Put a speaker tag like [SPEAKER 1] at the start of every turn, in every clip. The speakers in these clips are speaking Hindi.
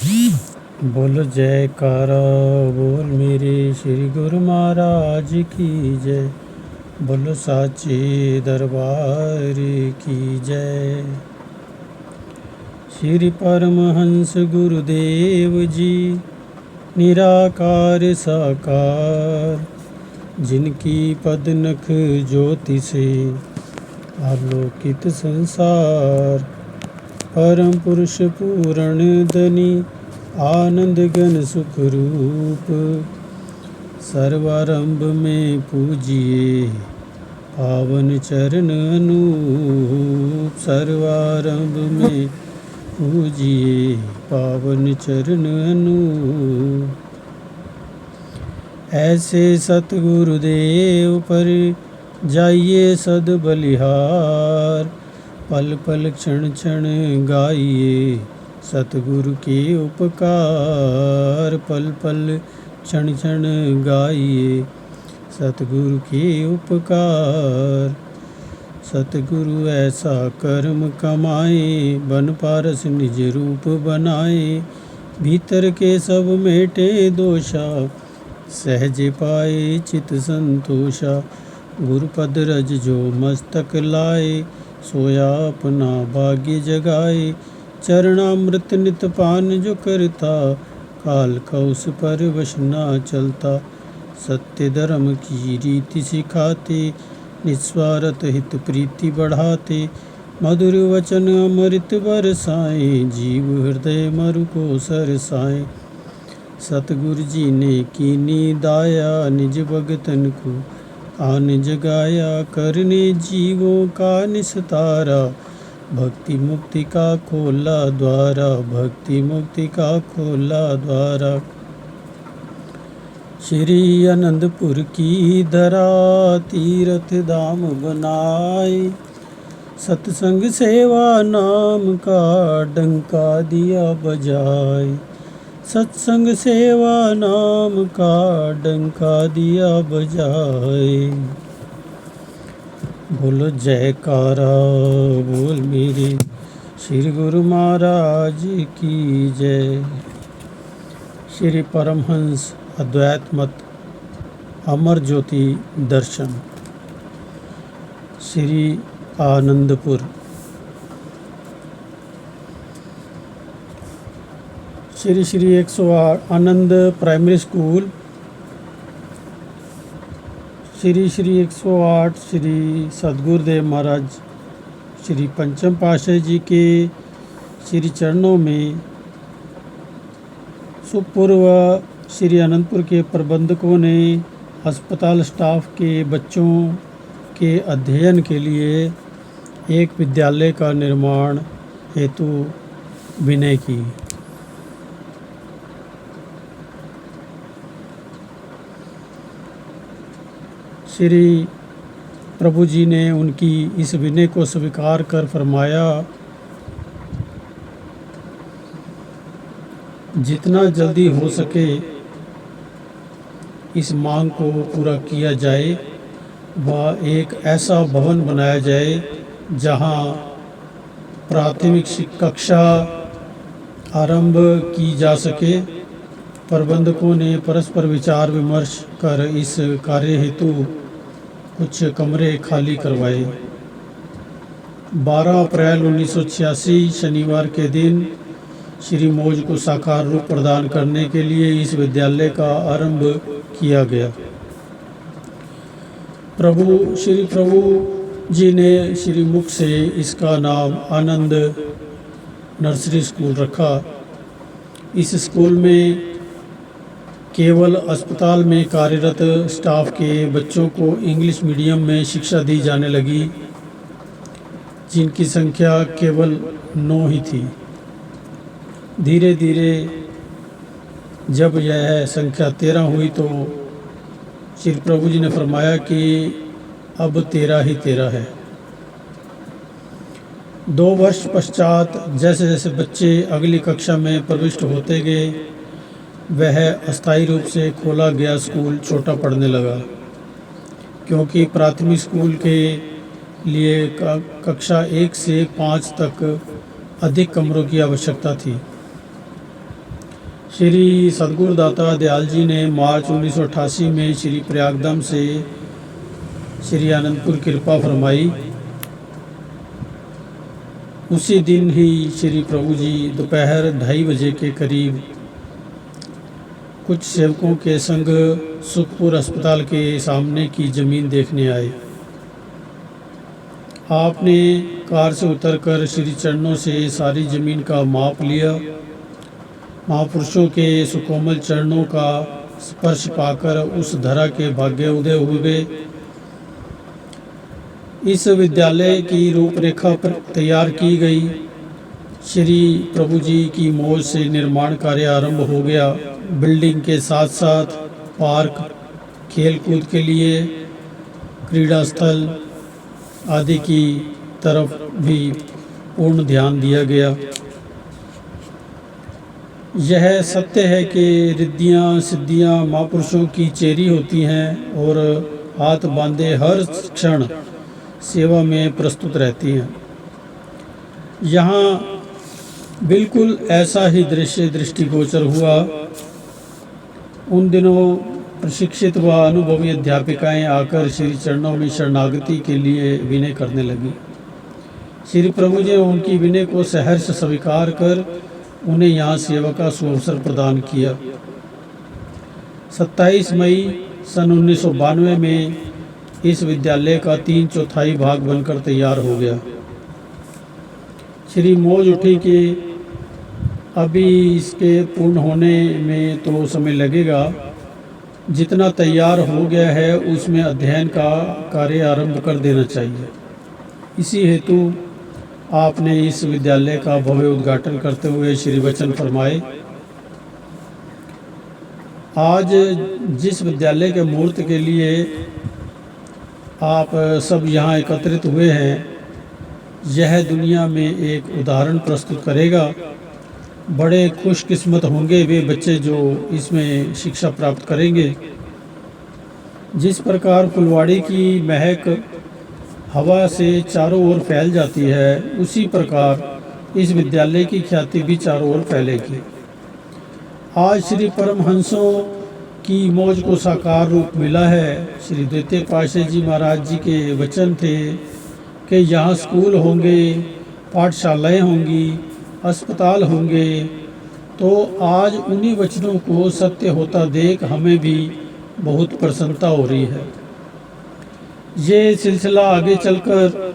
[SPEAKER 1] बोल जयकारा बोल मेरे श्री गुरु महाराज की जय। बोलो साचे दरबार की जय। श्री परमहंस गुरुदेव जी निराकार साकार, जिनकी पदनख ज्योति से आलोकित संसार। परम पुरुष पूर्ण धनी आनंद घन सुख रूप, सर्वारंभ में पूजिए पावन चरण अनूप। सर्वारंभ में पूजिए पावन चरण अनूप। ऐसे सतगुरुदेव पर जाइए सद बलिहार, पल पल क्षण क्षण गाइए सतगुरु के उपकार। पल पल क्षण क्षण गाइए सतगुरु के उपकार। सतगुरु ऐसा कर्म कमाए, बन पारस निज रूप बनाए। भीतर के सब मेटे दोषा, सहज पाए चित संतोषा। गुरुपद रज जो मस्तक लाए, सोया अपना भाग्य जगाए। चरणामृत नित पान जो करता, काल का उस पर वश ना चलता। सत्य धर्म की रीति सिखाते, निस्वार्थ हित प्रीति बढ़ाते। मधुर वचन अमृत बरसाए, जीव हृदय मरु को सरसाए। सतगुरु जी ने कीनी दाया, निज भगतन को आन जगाया। करने जीवों का निस्तारा, भक्ति मुक्ति का खोला द्वारा। भक्ति मुक्ति का खोला द्वारा। श्री आनंदपुर की धरा, तीर्थ धाम बनाए। सत्संग सेवा नाम का डंका दिया बजाए। सत्संग सेवा नाम का डंका दिया बजाए। बोलो जयकारा बोल मेरे श्री गुरु महाराज की जय। श्री परमहंस अद्वैत मत अमर ज्योति दर्शन, श्री आनंदपुर। श्री 108 आनंद प्राइमरी स्कूल, श्री 108 श्री सद्गुरुदेव महाराज श्री पंचम पातशाही जी के श्री चरणों में सुपूर्व श्री अनंतपुर के प्रबंधकों ने अस्पताल स्टाफ के बच्चों के अध्ययन के लिए एक विद्यालय का निर्माण हेतु विनय की। श्री प्रभु जी ने उनकी इस विनय को स्वीकार कर फरमाया, जितना जल्दी हो सके इस मांग को पूरा किया जाए व एक ऐसा भवन बनाया जाए जहां प्राथमिक कक्षा आरंभ की जा सके। प्रबंधकों ने परस्पर विचार विमर्श कर इस कार्य हेतु कुछ कमरे खाली करवाए। 12 अप्रैल 1986 शनिवार के दिन श्री मौज को साकार रूप प्रदान करने के लिए इस विद्यालय का आरंभ किया गया। श्री प्रभु जी ने श्री मुख से इसका नाम आनंद नर्सरी स्कूल रखा। इस स्कूल में केवल अस्पताल में कार्यरत स्टाफ के बच्चों को इंग्लिश मीडियम में शिक्षा दी जाने लगी, जिनकी संख्या केवल 9 ही थी। धीरे धीरे जब यह संख्या 13 हुई तो श्री प्रभु जी ने फरमाया कि अब 13 ही 13 है। 2 वर्ष पश्चात जैसे जैसे बच्चे अगली कक्षा में प्रविष्ट होते गए, वह अस्थायी रूप से खोला गया स्कूल छोटा पड़ने लगा, क्योंकि प्राथमिक स्कूल के लिए कक्षा 1 से 5 तक अधिक कमरों की आवश्यकता थी। श्री सदगुरुदाता दयाल जी ने मार्च 1988 में श्री प्रयागधाम से श्री आनंदपुर कृपा फरमाई। उसी दिन ही श्री प्रभु जी दोपहर 2:30 बजे के करीब कुछ सेवकों के संग सुखपुर अस्पताल के सामने की ज़मीन देखने आए। आपने कार से उतरकर श्री चरणों से सारी ज़मीन का माप लिया। महापुरुषों के सुकोमल चरणों का स्पर्श पाकर उस धरा के भाग्य उदय हुए। इस विद्यालय की रूपरेखा तैयार की गई। श्री प्रभु जी की मौज से निर्माण कार्य आरंभ हो गया। बिल्डिंग के साथ साथ पार्क, खेल कूद के लिए क्रीड़ा स्थल आदि की तरफ भी पूर्ण ध्यान दिया गया। यह सत्य है कि रिद्धियाँ सिद्धियाँ महापुरुषों की चेरी होती हैं और हाथ बांधे हर क्षण सेवा में प्रस्तुत रहती हैं। यहाँ बिल्कुल ऐसा ही दृश्य दृष्टिगोचर हुआ। उन दिनों प्रशिक्षित व अनुभवी अध्यापिकाएं आकर श्री चरणों में शरणागति के लिए विनय करने लगी। श्री प्रभु जी ने उनकी विनय को सहर्ष स्वीकार कर उन्हें यहाँ सेवा का सुअवसर प्रदान किया। 27 मई सन 1992 में इस विद्यालय का 3/4 भाग बनकर तैयार हो गया। श्री मौज उठी कि अभी इसके पूर्ण होने में तो समय लगेगा। जितना तैयार हो गया है उसमें अध्ययन का कार्य आरंभ कर देना चाहिए। इसी हेतु आपने इस विद्यालय का भव्य उद्घाटन करते हुए श्री वचन फरमाए। आज जिस विद्यालय के मुहूर्त के लिए आप सब यहाँ एकत्रित हुए हैं, यह दुनिया में एक उदाहरण प्रस्तुत करेगा। बड़े खुशकिस्मत होंगे वे बच्चे जो इसमें शिक्षा प्राप्त करेंगे। जिस प्रकार फुलवाड़ी की महक हवा से चारों ओर फैल जाती है, उसी प्रकार इस विद्यालय की ख्याति भी चारों ओर फैलेगी। आज श्री परमहंसों की मौज को साकार रूप मिला है। श्री द्वितीय पातशाही जी महाराज जी के वचन थे कि यहाँ स्कूल होंगे, पाठशालाएँ होंगी, अस्पताल होंगे। तो आज उन्हीं वचनों को सत्य होता देख हमें भी बहुत प्रसन्नता हो रही है। ये सिलसिला आगे चलकर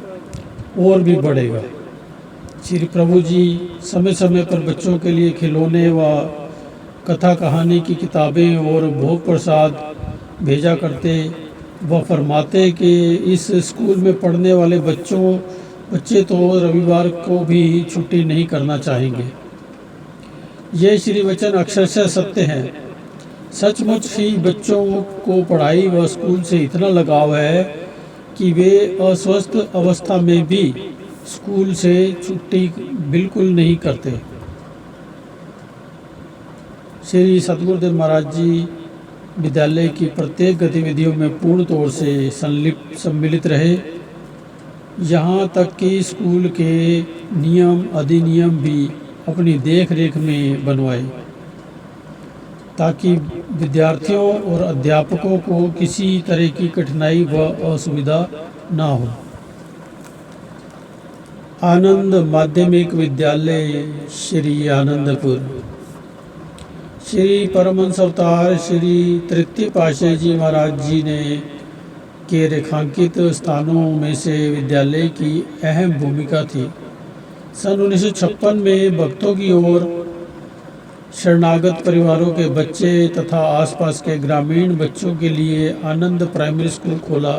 [SPEAKER 1] और भी बढ़ेगा। श्री प्रभु जी समय समय पर बच्चों के लिए खिलौने व कथा कहानी की किताबें और भोग प्रसाद भेजा करते व फरमाते कि इस स्कूल में पढ़ने वाले बच्चे तो रविवार को भी छुट्टी नहीं करना चाहेंगे। ये श्री वचन अक्षरशः सत्य है। सचमुच ही बच्चों को पढ़ाई व स्कूल से इतना लगाव है कि वे अस्वस्थ अवस्था में भी स्कूल से छुट्टी बिल्कुल नहीं करते। श्री सतगुरुदेव महाराज जी विद्यालय की प्रत्येक गतिविधियों में पूर्ण तौर से सम्मिलित रहे। यहाँ तक कि स्कूल के नियम अधिनियम भी अपनी देख रेख में बनवाए, ताकि विद्यार्थियों और अध्यापकों को किसी तरह की कठिनाई व असुविधा ना हो। आनंद माध्यमिक विद्यालय श्री आनंदपुर। श्री परमहंस अवतार श्री तृतीय पातशाही जी महाराज जी ने के रेखांकित स्थानों में से विद्यालय की अहम भूमिका थी। सन 1956 में भक्तों की ओर शरणागत परिवारों के बच्चे तथा आसपास के ग्रामीण बच्चों के लिए आनंद प्राइमरी स्कूल खोला।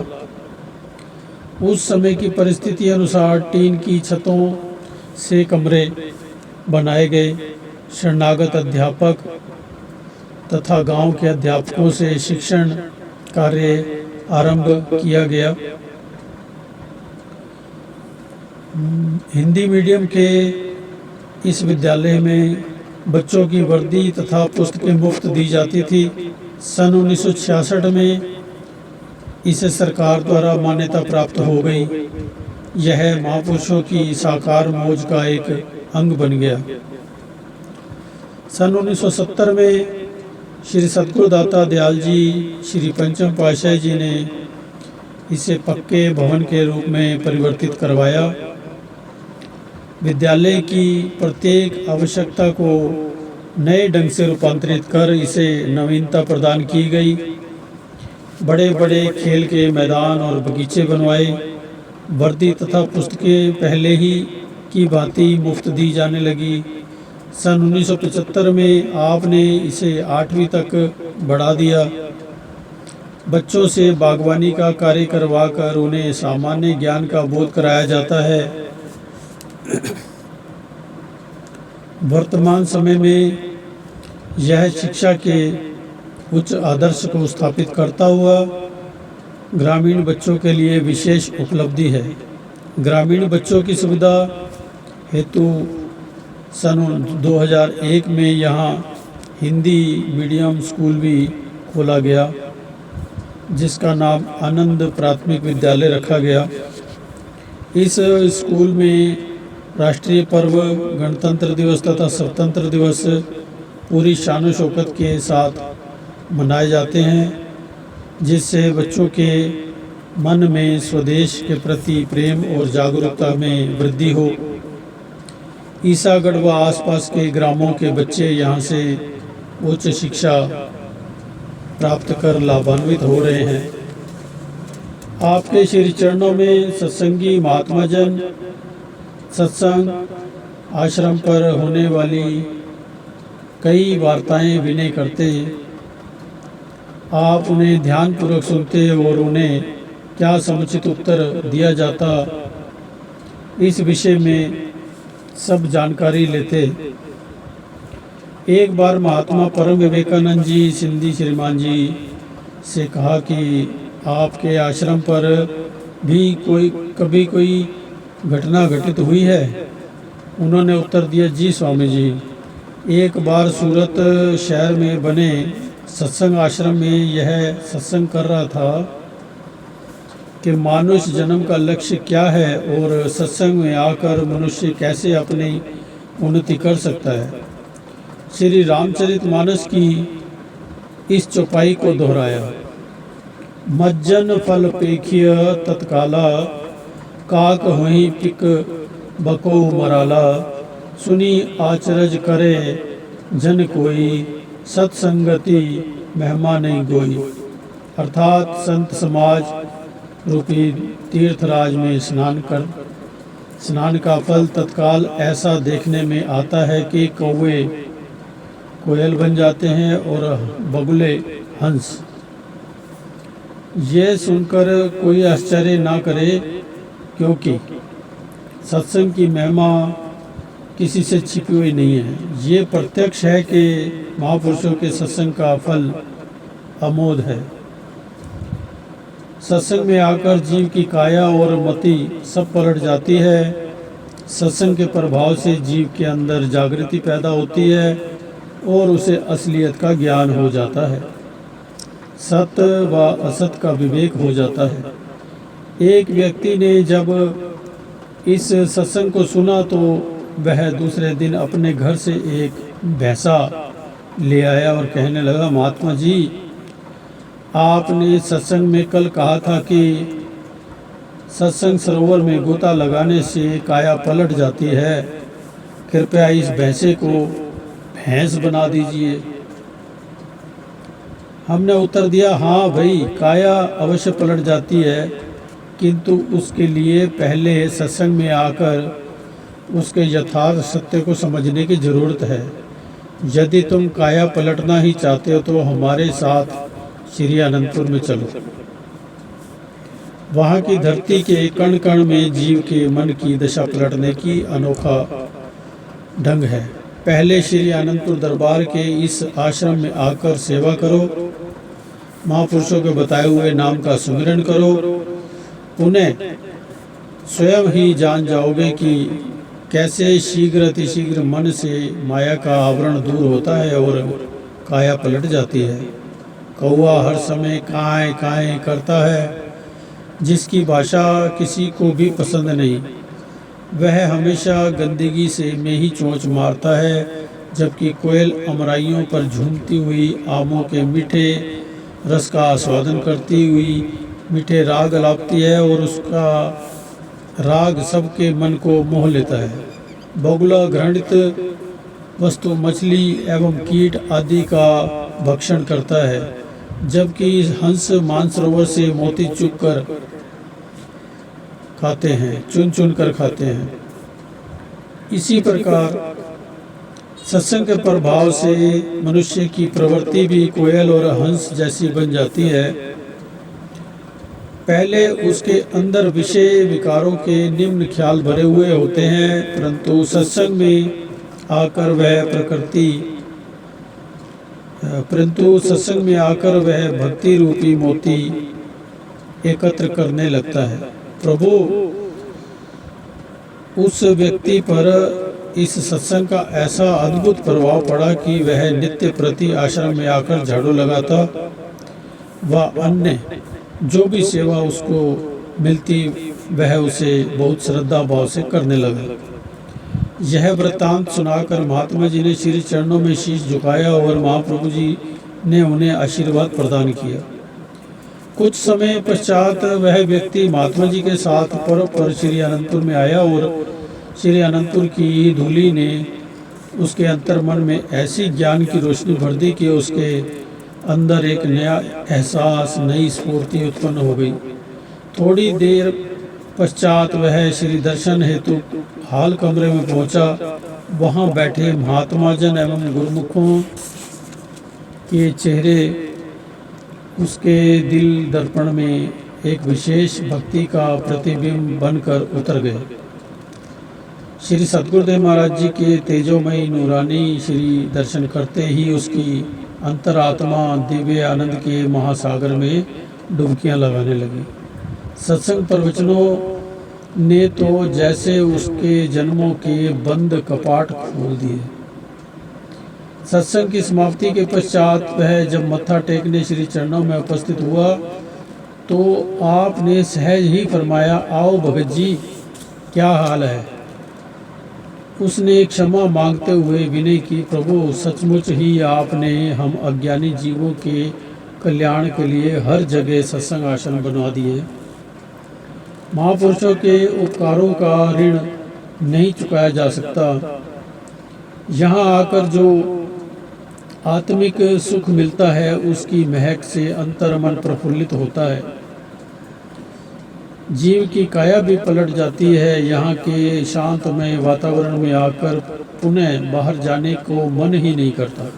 [SPEAKER 1] उस समय की परिस्थिति अनुसार टीन की छतों से कमरे बनाए गए। शरणागत अध्यापक तथा गांव के अध्यापकों से शिक्षण कार्य आरंभ किया गया। हिंदी मीडियम के इस विद्यालय में बच्चों की वर्दी तथा पुस्तकें मुफ्त दी जाती थी। सन 1966 में इसे सरकार द्वारा मान्यता प्राप्त हो गई। यह महापुरुषों की साकार मौज का एक अंग बन गया। सन 1970 में श्री सतगुरुदाता दयाल जी, श्री पंचम पातशाह जी ने इसे पक्के भवन के रूप में परिवर्तित करवाया। विद्यालय की प्रत्येक आवश्यकता को नए ढंग से रूपांतरित कर इसे नवीनता प्रदान की गई। बड़े बड़े खेल के मैदान और बगीचे बनवाए। वर्दी तथा पुस्तकें पहले ही की भांति मुफ्त दी जाने लगी। सन 1975 में आपने इसे 8वीं तक बढ़ा दिया। बच्चों से बागवानी का कार्य करवाकर उन्हें सामान्य ज्ञान का बोध कराया जाता है। वर्तमान समय में यह शिक्षा के उच्च आदर्श को स्थापित करता हुआ ग्रामीण बच्चों के लिए विशेष उपलब्धि है। ग्रामीण बच्चों की सुविधा हेतु सन 2001 में यहाँ हिंदी मीडियम स्कूल भी खोला गया, जिसका नाम आनंद प्राथमिक विद्यालय रखा गया। इस स्कूल में राष्ट्रीय पर्व गणतंत्र दिवस तथा स्वतंत्र दिवस पूरी शान शौकत के साथ मनाए जाते हैं, जिससे बच्चों के मन में स्वदेश के प्रति प्रेम और जागरूकता में वृद्धि हो। ईसागढ़ व आसपास के ग्रामों के बच्चे यहाँ से उच्च शिक्षा प्राप्त कर लाभान्वित हो रहे हैं। आपके श्री चरणों में सत्संगी महात्मा जन सत्संग आश्रम पर होने वाली कई वार्ताएं विनय करते हैं। आप उन्हें ध्यानपूर्वक सुनते और उन्हें क्या समुचित उत्तर दिया जाता, इस विषय में सब जानकारी लेते। एक बार महात्मा परम विवेकानंद जी सिंधी श्रीमान जी से कहा कि आपके आश्रम पर भी कभी कोई घटना घटित हुई है। उन्होंने उत्तर दिया, जी स्वामी जी, एक बार सूरत शहर में बने सत्संग आश्रम में यह सत्संग कर रहा था कि मानुष जन्म का लक्ष्य क्या है और सत्संग में आकर मनुष्य कैसे अपनी उन्नति कर सकता है। श्री रामचरितमानस की इस चौपाई को दोहराया। मज्जन फल पेखिय तत्काला, काक वहीं पिक बको मराला, सुनी आचरज करे जन कोई, सत्संगति महिमा नहीं गोई। अर्थात संत समाज रूपी तीर्थराज में स्नान का फल तत्काल ऐसा देखने में आता है कि कौवे कोयल बन जाते हैं और बगुले हंस। ये सुनकर कोई आश्चर्य ना करे, क्योंकि सत्संग की महिमा किसी से छिपी हुई नहीं है। ये प्रत्यक्ष है कि महापुरुषों के सत्संग का फल अमोघ है। सत्संग में आकर जीव की काया और मति सब पलट जाती है। सत्संग के प्रभाव से जीव के अंदर जागृति पैदा होती है और उसे असलियत का ज्ञान हो जाता है। सत्य व असत का विवेक हो जाता है। एक व्यक्ति ने जब इस सत्संग को सुना तो वह दूसरे दिन अपने घर से एक भैंसा ले आया और कहने लगा, महात्मा जी, आपने सत्संग में कल कहा था कि सत्संग सरोवर में गोता लगाने से काया पलट जाती है। कृपया इस भैंसे को भैंस बना दीजिए। हमने उत्तर दिया, हाँ भाई, काया अवश्य पलट जाती है, किंतु उसके लिए पहले सत्संग में आकर उसके यथार्थ सत्य को समझने की जरूरत है। यदि तुम काया पलटना ही चाहते हो तो हमारे साथ श्री अनंतपुर में चलो। वहाँ की धरती के कण कण में जीव के मन की दशा पलटने की अनोखा ढंग है। पहले श्री अनंतपुर दरबार के इस आश्रम में आकर सेवा करो, महापुरुषों के बताए हुए नाम का सुमिरन करो। उन्हें स्वयं ही जान जाओगे कि कैसे शीघ्र अतिशीघ्र मन से माया का आवरण दूर होता है और काया पलट जाती है। कौवा हर समय काएं काएं करता है, जिसकी भाषा किसी को भी पसंद नहीं। वह हमेशा गंदगी से में ही चोंच मारता है, जबकि कोयल अमराइयों पर झूमती हुई आमों के मीठे रस का आस्वादन करती हुई मीठे राग अलापती है और उसका राग सबके मन को मोह लेता है। बगुला घृणित वस्तु मछली एवं कीट आदि का भक्षण करता है, जबकि हंस मानसरोवर से मोती चुन कर खाते हैं। इसी प्रकार सत्संग के प्रभाव से मनुष्य की प्रवृत्ति भी कोयल और हंस जैसी बन जाती है। पहले उसके अंदर विषय विकारों के निम्न ख्याल भरे हुए होते हैं, परंतु सत्संग में आकर वह भक्ति रूपी मोती एकत्र करने लगता है। प्रभु उस व्यक्ति पर इस सत्संग का ऐसा अद्भुत प्रभाव पड़ा कि वह नित्य प्रति आश्रम में आकर झाड़ू लगाता व अन्य जो भी सेवा उसको मिलती वह उसे बहुत श्रद्धा भाव से करने लगा। यह वृत्तांत सुनाकर महात्मा जी ने श्री चरणों में शीश झुकाया और महाप्रभु जी ने उन्हें आशीर्वाद प्रदान किया। कुछ समय पश्चात वह व्यक्ति महात्मा जी के साथ पर्व पर श्री अनंतपुर में आया और श्री अनंतपुर की धूली ने उसके अंतर्मन में ऐसी ज्ञान की रोशनी भर दी कि उसके अंदर एक नया एहसास, नई स्फूर्ति उत्पन्न हो गई। थोड़ी देर पश्चात वह श्री दर्शन हेतु हाल कमरे में पहुंचा। वहां बैठे महात्मा जन एवं गुरुमुखों के चेहरे उसके दिल दर्पण में एक विशेष भक्ति का प्रतिबिंब बनकर उतर गए। श्री सतगुरुदेव महाराज जी के तेजोमयी नूरानी श्री दर्शन करते ही उसकी अंतरात्मा दिव्य आनंद के महासागर में डुबकियां लगाने लगी। सत्संग प्रवचनों ने तो जैसे उसके जन्मों के बंद कपाट खोल दिए। सत्संग की समाप्ति के पश्चात वह जब मत्था टेकने श्री चरणों में उपस्थित हुआ तो आपने सहज ही फरमाया, आओ भगत जी, क्या हाल है। उसने क्षमा मांगते हुए विनय की, प्रभु सचमुच ही आपने हम अज्ञानी जीवों के कल्याण के लिए हर जगह सत्संग आश्रम बनवा दिए। महापुरुषों के उपकारों का ऋण नहीं चुकाया जा सकता। यहाँ आकर जो आत्मिक सुख मिलता है उसकी महक से अंतर्मन प्रफुल्लित होता है। जीव की काया भी पलट जाती है। यहाँ के शांतमय वातावरण में आकर पुनः बाहर जाने को मन ही नहीं करता।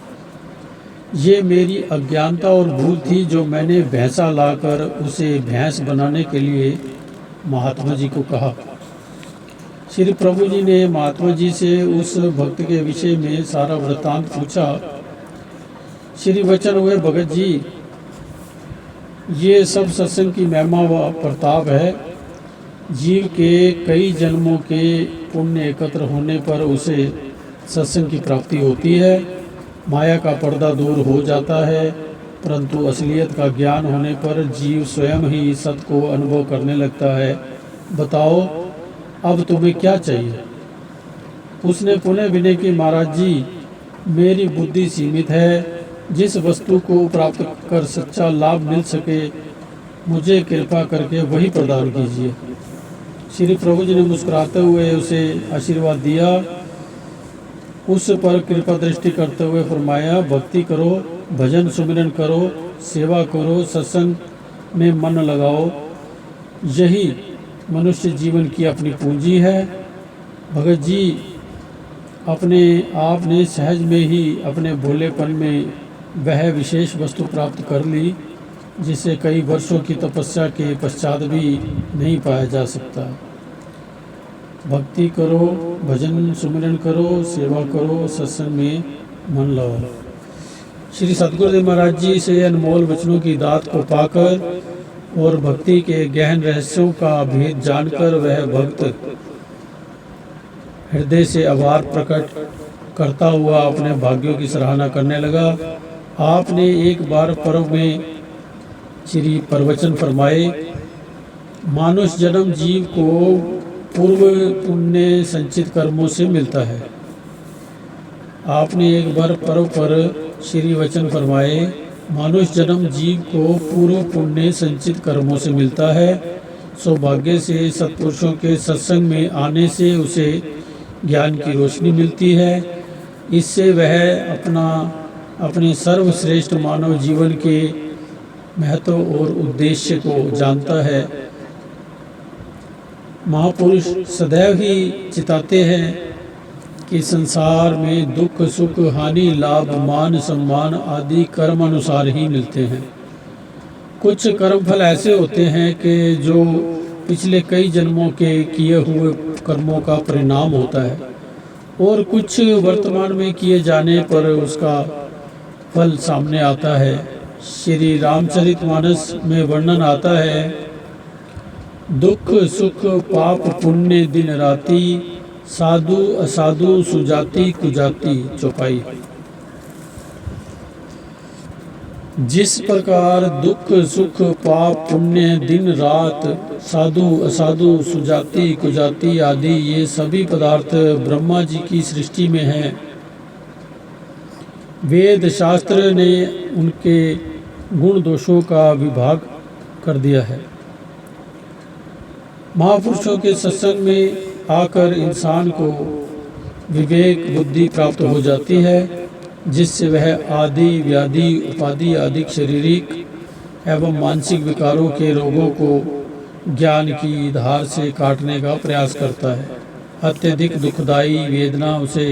[SPEAKER 1] ये मेरी अज्ञानता और भूल थी जो मैंने भैंसा लाकर उसे भैंस बनाने के लिए महात्मा जी को कहा। श्री प्रभु जी ने महात्मा जी से उस भक्त के विषय में सारा वृत्तांत पूछा। श्री वचन हुए, भगत जी, ये सब सत्संग की महिमा व प्रताप है। जीव के कई जन्मों के पुण्य एकत्र होने पर उसे सत्संग की प्राप्ति होती है। माया का पर्दा दूर हो जाता है, परंतु असलियत का ज्ञान होने पर जीव स्वयं ही सत्य को अनुभव करने लगता है। बताओ अब तुम्हें क्या चाहिए। उसने पुनः विनय की, महाराज जी, मेरी बुद्धि सीमित है। जिस वस्तु को प्राप्त कर सच्चा लाभ मिल सके मुझे कृपा करके वही प्रदान कीजिए। श्री प्रभु जी ने मुस्कुराते हुए उसे आशीर्वाद दिया। उस पर कृपा दृष्टि करते हुए फरमाया, भक्ति करो, भजन सुमिरन करो, सेवा करो, सत्संग में मन लगाओ। यही मनुष्य जीवन की अपनी पूंजी है। भगत जी, अपने आप ने सहज में ही अपने भोलेपन में वह विशेष वस्तु प्राप्त कर ली जिसे कई वर्षों की तपस्या के पश्चात भी नहीं पाया जा सकता। भक्ति करो, भजन सुमिरन करो, सेवा करो, सत्संग में मन लगाओ। श्री सतगुरुदेव महाराज जी से अनमोल वचनों की दात को पाकर और भक्ति के गहन रहस्यों का भेद जानकर वह भक्त हृदय से आभार प्रकट करता हुआ अपने भाग्यों की सराहना करने लगा। आपने एक बार पर्व में श्री प्रवचन फरमाए, मानुष जन्म जीव को पूर्व पुण्य संचित कर्मों से मिलता है। आपने एक बार पर्व पर श्री वचन फरमाए, मानुष जन्म जीव को पूर्व पुण्य संचित कर्मों से मिलता है। सौभाग्य से सत्पुरुषों के सत्संग में आने से उसे ज्ञान की रोशनी मिलती है। इससे वह अपने सर्वश्रेष्ठ मानव जीवन के महत्व और उद्देश्य को जानता है। महापुरुष सदैव ही चिताते हैं कि संसार में दुख सुख हानि लाभ मान सम्मान आदि कर्म अनुसार ही मिलते हैं। कुछ कर्मफल ऐसे होते हैं कि जो पिछले कई जन्मों के किए हुए कर्मों का परिणाम होता है और कुछ वर्तमान में किए जाने पर उसका फल सामने आता है। श्री रामचरितमानस में वर्णन आता है, दुख सुख पाप पुण्य दिन राति, साधु असाधु सुजाति कुजाति चौपाई। जिस प्रकार दुख सुख पाप पुण्य दिन रात, साधु असाधु सुजाति कुजाति आदि ये सभी पदार्थ ब्रह्मा जी की सृष्टि में हैं। वेद शास्त्र ने उनके गुण दोषों का विभाग कर दिया है। महापुरुषों के सत्संग में आकर इंसान को विवेक बुद्धि प्राप्त हो जाती है, जिससे वह आदि व्याधि उपाधि आदि शारीरिक एवं मानसिक विकारों के रोगों को ज्ञान की धार से काटने का प्रयास करता है। अत्यधिक दुखदायी वेदना उसे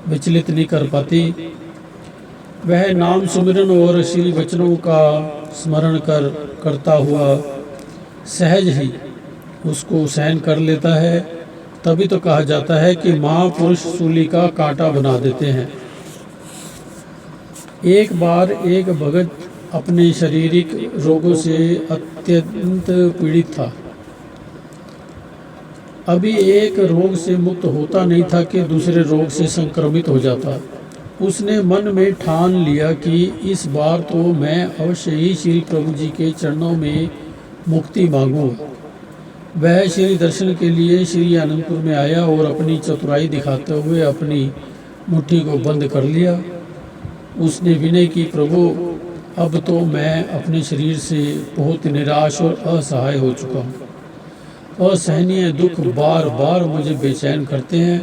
[SPEAKER 1] विचलित नहीं कर पाती। वह नाम सुमिरन और श्री वचनों का स्मरण करता हुआ सहज ही उसको सहन कर लेता है। तभी तो कहा जाता है कि महापुरुष सूली का कांटा बना देते हैं। एक बार एक भगत अपने शारीरिक रोगों से अत्यंत पीड़ित था। अभी एक रोग से मुक्त होता नहीं था कि दूसरे रोग से संक्रमित हो जाता। उसने मन में ठान लिया कि इस बार तो मैं अवश्य ही श्री प्रभु जी के चरणों में मुक्ति मांगूंगा। वह श्री दर्शन के लिए श्री आनंदपुर में आया और अपनी चतुराई दिखाते हुए अपनी मुट्ठी को बंद कर लिया। उसने विनय की, प्रभु अब तो मैं अपने शरीर से बहुत निराश और असहाय हो चुका हूँ। असहनीय दुख बार बार मुझे बेचैन करते हैं।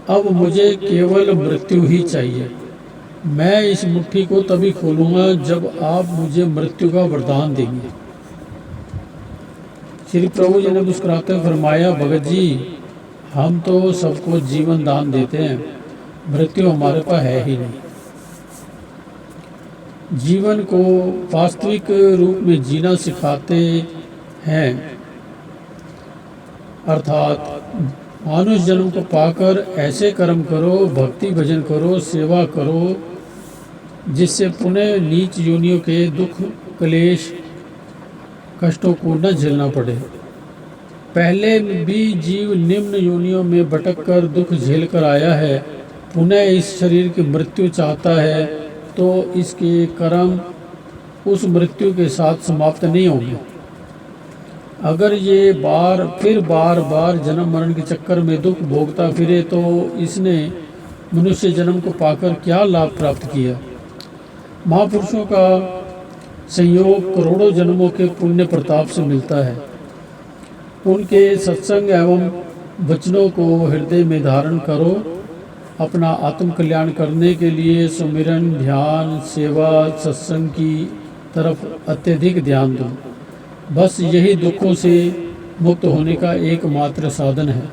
[SPEAKER 1] अब मुझे केवल मृत्यु ही चाहिए। मैं इस मुट्ठी को तभी खोलूँगा जब आप मुझे मृत्यु का वरदान देंगे। श्री प्रभु जी ने मुस्कुराते फरमाया, भगत जी हम तो सबको जीवन दान देते हैं, मृत्यु हमारे पास है ही नहीं। जीवन को वास्तविक रूप में जीना सिखाते हैं, अर्थात मानुष जन्म को पाकर ऐसे कर्म करो, भक्ति भजन करो, सेवा करो, जिससे पुनः नीच योनियों के दुख क्लेश कष्टों को न झेलना पड़े। पहले भी जीव निम्न योनियों में भटक कर दुख झेल कर आया है, पुनः इस शरीर की मृत्यु चाहता है तो इसके कर्म उस मृत्यु के साथ समाप्त नहीं होंगे। अगर ये बार बार जन्म मरण के चक्कर में दुख भोगता फिरे तो इसने मनुष्य जन्म को पाकर क्या लाभ प्राप्त किया। महापुरुषों का संयोग करोड़ों जन्मों के पुण्य प्रताप से मिलता है। उनके सत्संग एवं वचनों को हृदय में धारण करो। अपना आत्म कल्याण करने के लिए सुमिरन ध्यान सेवा सत्संग की तरफ अत्यधिक ध्यान दो। बस यही दुखों से मुक्त होने का एकमात्र साधन है।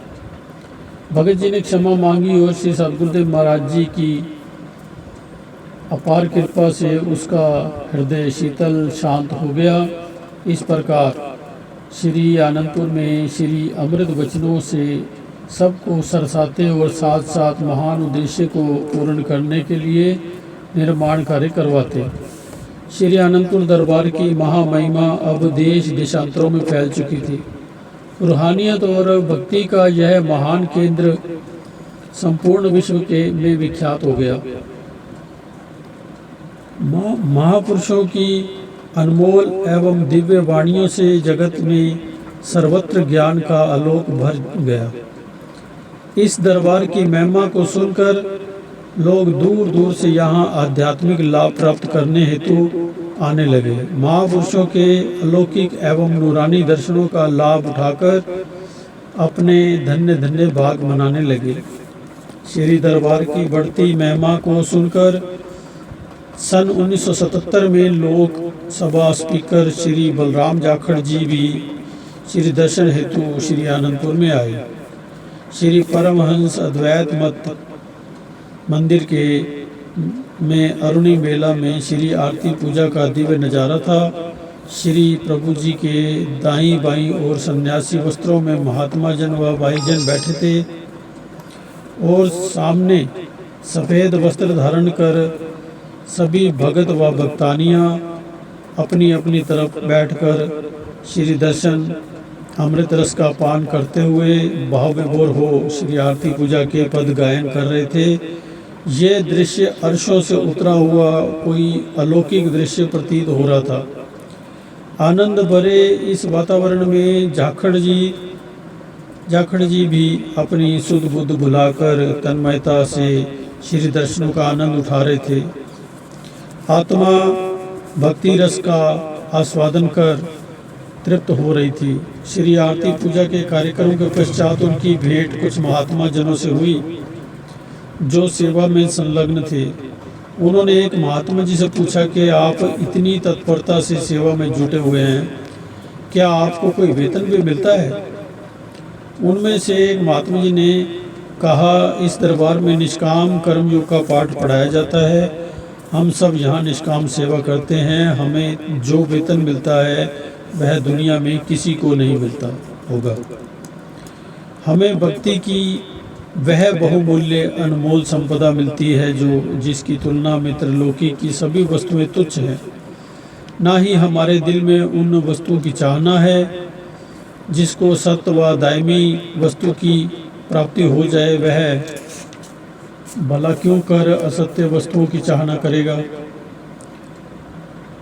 [SPEAKER 1] भगत जी ने क्षमा मांगी और श्री सद्गुरुदेव महाराज जी की अपार कृपा से उसका हृदय शीतल शांत हो गया। इस प्रकार श्री आनंदपुर में श्री अमृत वचनों से सबको सरसाते और साथ साथ महान उद्देश्य को पूर्ण करने के लिए निर्माण कार्य करवाते। श्री आनंदपुर दरबार की महामहिमा अब देश देशांतरों में फैल चुकी थी। रूहानियत और भक्ति का यह महान केंद्र संपूर्ण विश्व के में विख्यात हो गया। महापुरुषों की अनमोल एवं दिव्य वाणियों से जगत में सर्वत्र ज्ञान का आलोक भर गया। इस दरबार की महिमा को सुनकर लोग दूर दूर से यहाँ आध्यात्मिक लाभ प्राप्त करने हेतु आने लगे। महापुरुषों के अलौकिक एवं नूरानी दर्शनों का लाभ उठाकर अपने धन्य धन्य भाग मनाने लगे। श्री दरबार की बढ़ती महिमा को सुनकर सन 1977 में लोक सभा स्पीकर श्री बलराम जाखड़ जी भी श्री दर्शन हेतु श्री आनंदपुर में आए। श्री परमहंस अद्वैत मत मंदिर के में अरुणी मेला में श्री आरती पूजा का दिव्य नज़ारा था। श्री प्रभु जी के दाईं बाईं और सन्यासी वस्त्रों में महात्मा जन व भाईजन बैठे थे और सामने सफ़ेद वस्त्र धारण कर सभी भगत व भक्तानियाँ अपनी अपनी तरफ बैठकर श्री दर्शन अमृत रस का पान करते हुए भाव विभोर हो श्री आरती पूजा के पद गायन कर रहे थे। ये दृश्य अर्शों से उतरा हुआ कोई अलौकिक दृश्य प्रतीत हो रहा था। आनंद भरे इस वातावरण में जाखड़ जी भी अपनी सुध बुद्ध भुलाकर तन्मयता से श्री दर्शनों का आनंद उठा रहे थे। आत्मा भक्ति रस का आस्वादन कर तृप्त हो रही थी। श्री आरती पूजा के कार्यक्रम के पश्चात उनकी भेंट कुछ महात्मा जनों से हुई जो सेवा में संलग्न थे। उन्होंने एक महात्मा जी से पूछा कि आप इतनी तत्परता से सेवा में जुटे हुए हैं, क्या आपको कोई वेतन भी मिलता है? उनमें से एक महात्मा जी ने कहा, इस दरबार में निष्काम कर्मयोग का पाठ पढ़ाया जाता है। हम सब यहाँ निष्काम सेवा करते हैं। हमें जो वेतन मिलता है वह दुनिया में किसी को नहीं मिलता होगा। हमें भक्ति की वह बहुमूल्य अनमोल संपदा मिलती है जिसकी तुलना में त्रिलोकी की सभी वस्तुएं तुच्छ हैं। ना ही हमारे दिल में उन वस्तुओं की चाहना है। जिसको सत्य व दायमी वस्तु की प्राप्ति हो जाए वह भला क्यों कर असत्य वस्तुओं की चाहना करेगा।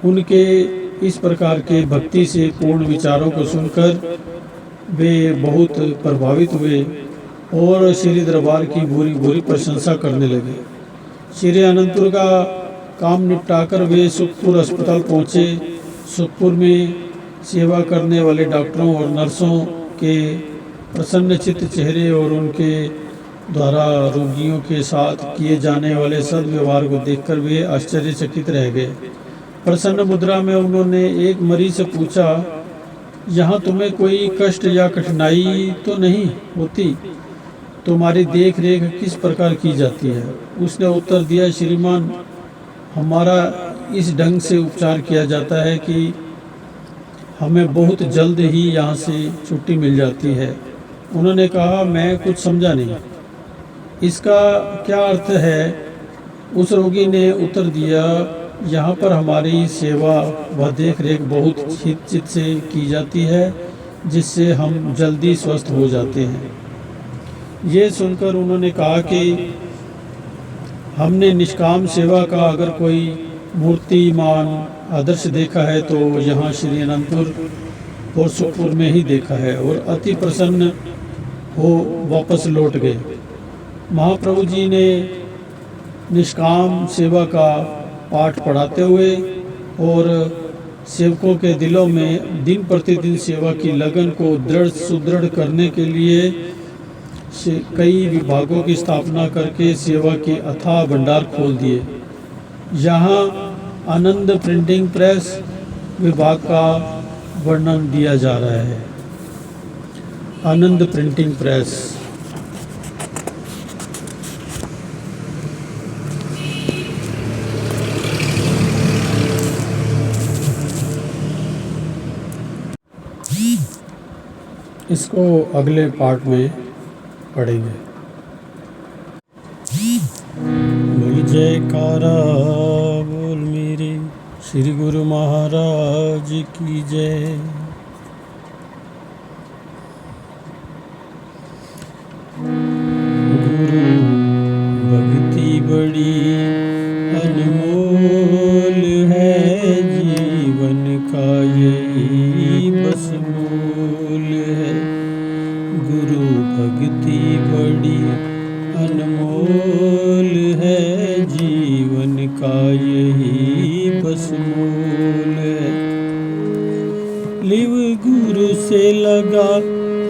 [SPEAKER 1] उनके इस प्रकार के भक्ति से पूर्ण विचारों को सुनकर वे बहुत प्रभावित हुए और श्री दरबार की भूरी भूरी प्रशंसा करने लगे। श्री आनंदपुर का काम निपटाकर वे सुखपुर अस्पताल पहुँचे। सुखपुर में सेवा करने वाले डॉक्टरों और नर्सों के प्रसन्न चित्त चेहरे और उनके द्वारा रोगियों के साथ किए जाने वाले सद्व्यवहार को देखकर वे आश्चर्यचकित रह गए। प्रसन्न मुद्रा में उन्होंने एक मरीज से पूछा, यहाँ तुम्हें कोई कष्ट या कठिनाई तो नहीं होती? तुम्हारी देख रेख किस प्रकार की जाती है? उसने उत्तर दिया, श्रीमान, हमारा इस ढंग से उपचार किया जाता है कि हमें बहुत जल्द ही यहाँ से छुट्टी मिल जाती है। उन्होंने कहा, मैं कुछ समझा नहीं, इसका क्या अर्थ है? उस रोगी ने उत्तर दिया, यहाँ पर हमारी सेवा व देख रेख बहुत चित से की जाती है जिससे हम जल्दी स्वस्थ हो जाते हैं। ये सुनकर उन्होंने कहा कि हमने निष्काम सेवा का अगर कोई मूर्तिमान आदर्श देखा है तो यहाँ श्री अनंतपुर और सुखपुर में ही देखा है, और अति प्रसन्न हो वापस लौट गए। महाप्रभु जी ने निष्काम सेवा का पाठ पढ़ाते हुए और सेवकों के दिलों में दिन प्रतिदिन सेवा की लगन को सुदृढ़ करने के लिए कई विभागों की स्थापना करके सेवा के अथाह भंडार खोल दिए। यहाँ आनंद प्रिंटिंग प्रेस विभाग का वर्णन दिया जा रहा है। आनंद प्रिंटिंग प्रेस इसको अगले पार्ट में पढ़ेंगे। बोल जयकारा बोल मेरे श्री गुरु महाराज की जय। गुरु भक्ति बड़ी अनमोल है, जीवन का यही बस मूल है। गुरु भक्ति बड़ी अनमोल है, यही बस मोल है। लिव गुरु से लगा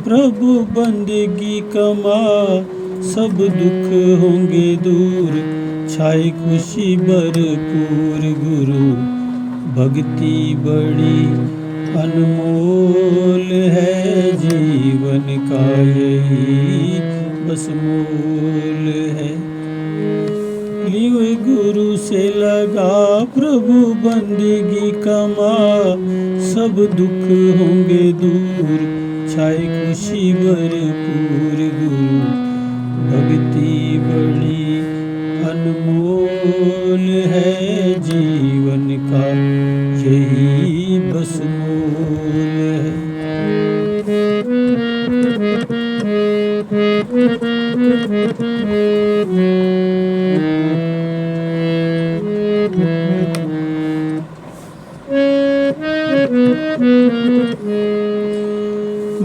[SPEAKER 1] प्रभु बंदगी कमा, सब दुख होंगे दूर छाए खुशी भरपूर। गुरु भक्ति बड़ी अनमोल है, जीवन का यही बस मोल है। लिव गुरु से लगा प्रभु बंदगी कमा, सब दुख होंगे दूर छाए खुशी भरपूर। गुरु भक्ति बड़ी अनमोल है, जीवन का यही बस मोल है।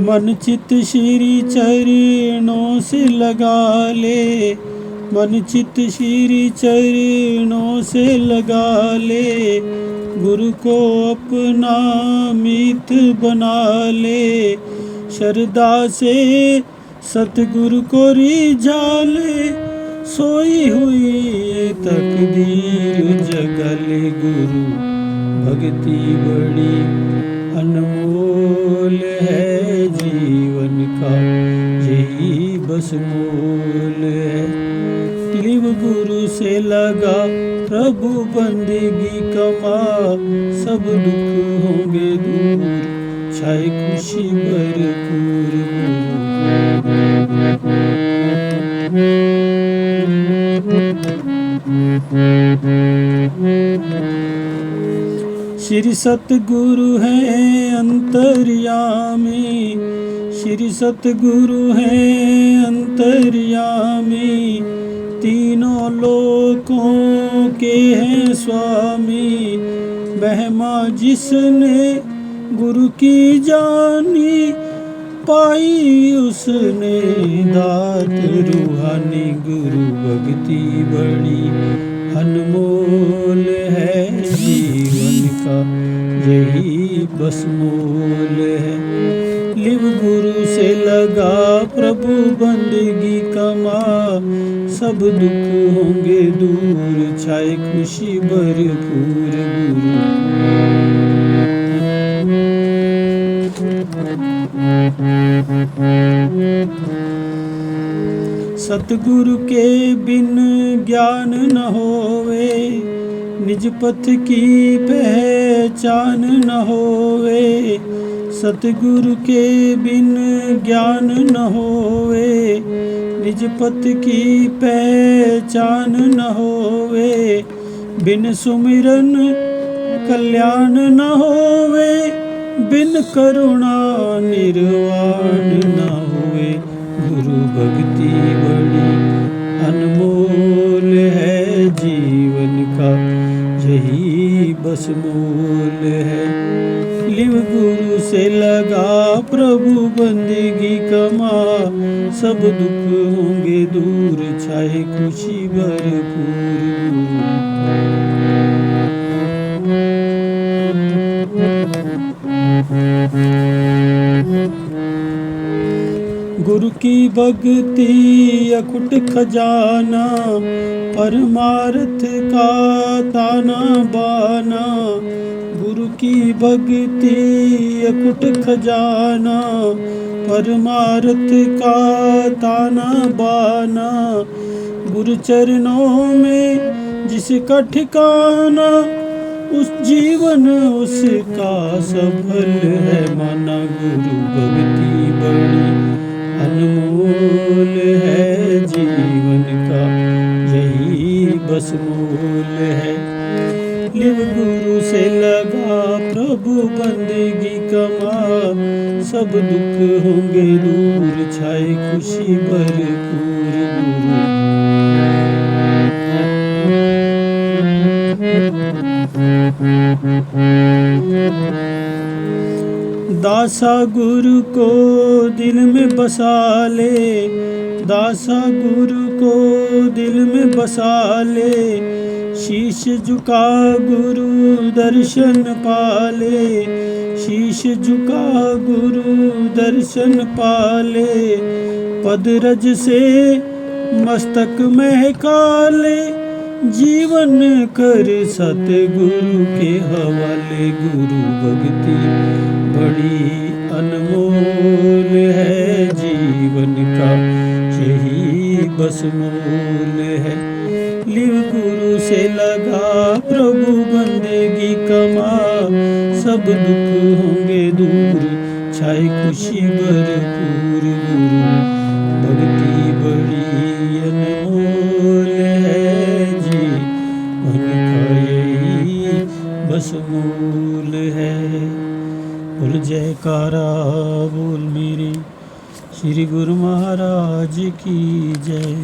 [SPEAKER 1] मन चित श्री चरणों से लगा ले, मन चित श्री चरणों से लगा ले। गुरु को अपना मीत बना ले, श्रद्धा से सतगुरु को रिझा ले। सोई हुई तकदीर जगा ले, गुरु भक्ति बड़ी अनमोल है, जीवन का यही बस मोल है। लिव गुरु से लगा प्रभु बंदगी कमा, सब दुख होंगे दूर छाए खुशी भरपूर। श्री सतगुरु हैं अंतर्यामी, श्री सतगुरु हैं अंतर्यामी। तीनों लोकों के हैं स्वामी, महिमा जिसने गुरु की जानी। पाई उसने दात रूहानी, गुरु भक्ति बड़ी अनमोल है, जीवन का यही बस मोल है। लिव गुरु से लगा प्रभु बंदगी कमा, सब दुख होंगे दूर छाए खुशी भरपूर। सतगुरु के बिन ज्ञान न होवे, निज पथ की पहचान न होवे। सतगुरु के बिन ज्ञान न होवे, निज पथ की पहचान न होवे। बिन सुमिरन कल्याण न होवे, बिन करुणा निर्वाण न होवे। गुरु भक्ति बड़ी अनमोल है, जीवन का यही बस मोल है। लिव गुरु से लगा प्रभु बंदगी कमा, सब दुख होंगे दूर छाए खुशी भरपूर। गुरु की भक्ति अकुट खजाना, परमार्थ का ताना बाना। गुरु की भक्ति अकुट खजाना, परमार्थ का ताना बाना। गुरु चरणों में जिसका ठिकाना, उस जीवन उसका सफल है माना। गुरु भक्ति बड़ी अनमोल है, जीवन का यही बस मोल है। लिव गुरु से लगा प्रभु बंदगी कमा, सब दुख होंगे दूर छाए खुशी भरपूर। दासा गुरु को दिल में बसा ले, दासा गुरु को दिल में बसा ले, शीश झुका गुरु दर्शन पाले, शीश झुका गुरु दर्शन पाले, पदरज से मस्तक महका ले, जीवन कर सतगुरु के हवाले। गुरु भक्ति बड़ी अनमोल है, जीवन का यही बस मोल है। लिव गुरु से लगा प्रभु बंदगी कमा, सब दुख होंगे दूर, छाए खुशी भरपूर। गुरु भक्ति बड़ी अनमोल है, जीवन का यही बस मोल है। बोल जयकारा बोल मेरे श्री गुरु महाराज की जय।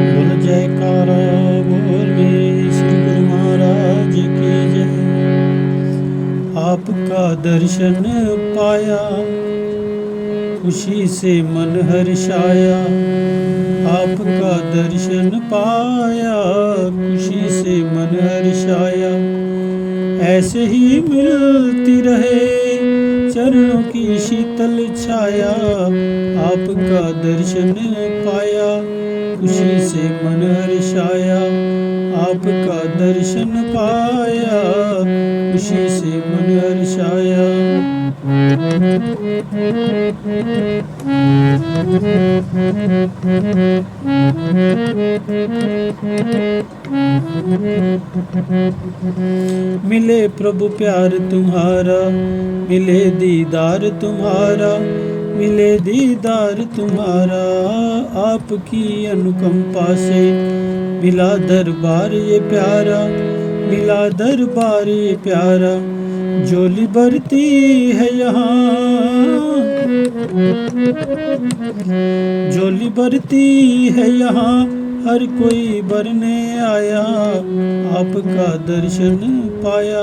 [SPEAKER 1] बोल जयकारा बोल मेरे श्री गुरु महाराज की जय। आपका दर्शन पाया खुशी से मन हर्षाया, आपका दर्शन पाया खुशी से मन हर्षाया। ऐसे ही मिलती रहे चरणों की शीतल छाया, आपका दर्शन पाया खुशी से मन हर्षाया, आपका दर्शन पाया खुशी से मन हर्षाया। मिले प्रभु प्यार तुम्हारा, मिले दीदार तुम्हारा, मिले दीदार तुम्हारा। आपकी अनुकंपा से मिला दरबार ये प्यारा, मिला दरबार ये प्यारा। झोली भरती है यहाँ, झोली भरती है यहाँ, हर कोई भरने आया। आपका दर्शन पाया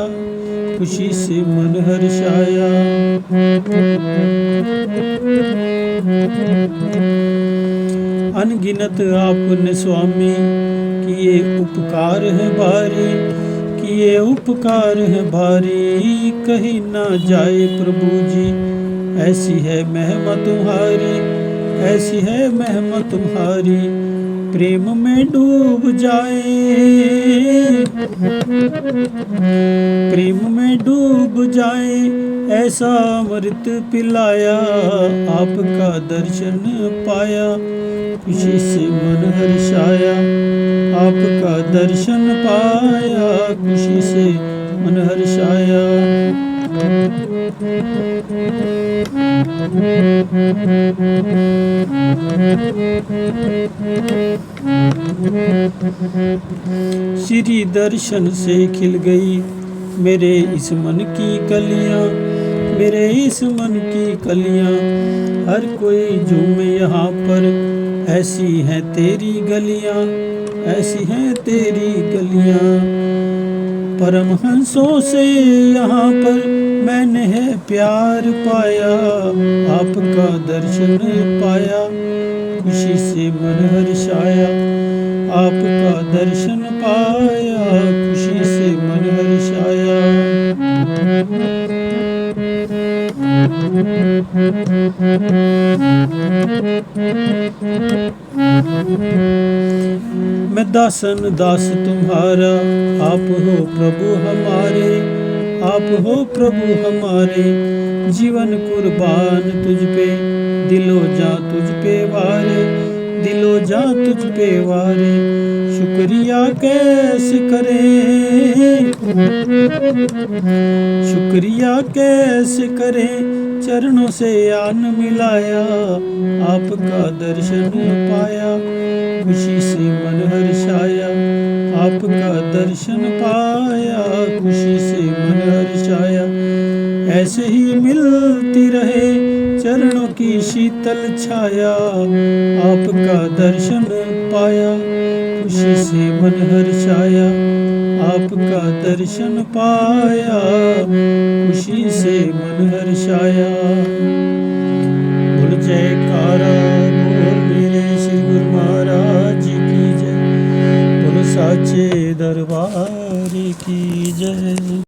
[SPEAKER 1] खुशी से मन हर्षाया। अनगिनत आपने स्वामी किए उपकार है भारी, किए उपकार है भारी। कहीं ना जाए प्रभु जी, ऐसी है महिमा तुम्हारी, ऐसी है महिमा तुम्हारी। प्रेम में डूब जाए, प्रेम में डूब जाए, ऐसा अमृत पिलाया। आपका दर्शन पाया खुशी से मन हर्षाया, आपका दर्शन पाया खुशी से मन हर्षाया। श्री दर्शन से खिल गई मेरे इस मन की कलियां, मेरे इस मन की कलियां। हर कोई झूमे यहाँ पर, ऐसी हैं तेरी गलियां, ऐसी हैं तेरी गलियां। परमहंसों से यहाँ पर मैंने है प्यार पाया। आपका दर्शन पाया खुशी से मन हर्षाया, आपका दर्शन पाया खुशी से मन हर्षाया। मैं दासन दास तुम्हारा, आप हो प्रभु हमारे, आप हो प्रभु हमारे। जीवन कुर्बान तुझ पे, दिलो जा तुझ पे वारे, दिलो जा तुझ पे वारे। शुक्रिया कैसे करें, शुक्रिया कैसे करें। चरणों से आन मिलाया, आपका दर्शन पाया खुशी से मन हर्षाया, आपका दर्शन पाया, खुशी से मन हर्षाया। ऐसे ही मिलती रहे चरणों की शीतल छाया, आपका दर्शन पाया, खुशी से मन हर्षाया। आपका दर्शन पाया, खुशी से मन हर्षाया। बोल जयकारा बोल मेरे श्री गुरु महाराज की जय, बोल साचे दरबार की जय।